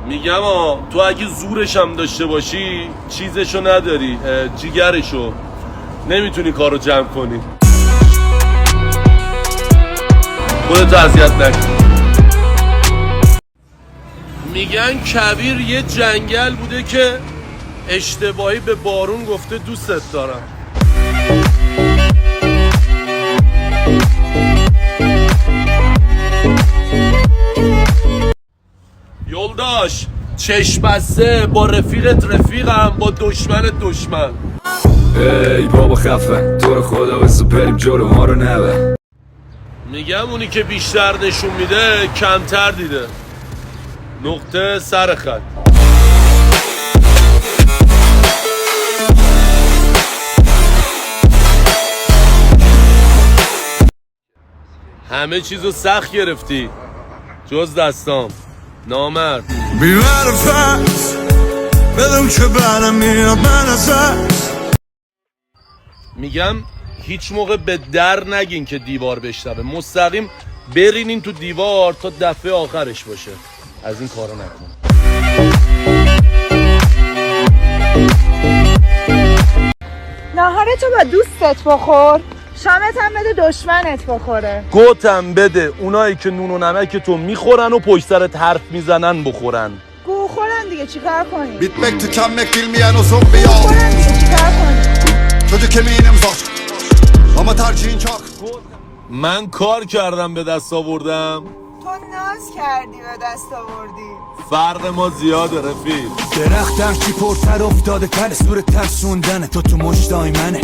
میگم تو اگه زورش هم داشته باشی چیزشو نداری، جیگرشو نمیتونی کارو جمع کنی. خودت اذیت نکن. میگن کویر یه جنگل بوده که اشتباهی به بارون گفته دوستت دارم. یولداش چشم بسته، با رفیقت رفیقم، با دشمنت دشمن. ای بابا خفه، تو رو خدا بسو بریم جلو ما رو نبه. میگم اونی که بیشتر نشون میده کمتر دیده. نقطه سر خط. همه چیزو سخت گرفتی جز دستام نامرد. بیمار فرس بدون که برم میاد من ازش. میگم هیچ موقع به در نگین که دیوار بشنوه، مستقیم برینین تو دیوار تا دفعه آخرش باشه. از این کارا نکن. ناهارتو با دوستت بخور، شامت هم بده دشمنت بخوره. گوتم بده اونایی که نون و نمک تو میخورن و پشت سرت حرف میزنن بخورن. گو خورن دیگه چیکار کنی؟ Bitmek tükenmek bilmeyen o zombi ya. خورن دیگه چیکار کنی؟ Çocuk eminim zor ama tercihin çok. من کار کردم به دست آوردم. تو ناز کردی به دست آوردی. فرق ما زیاده رفیق. درختم کی پرتر افتاده تر صورت ترسوندنه تو مشتای منه.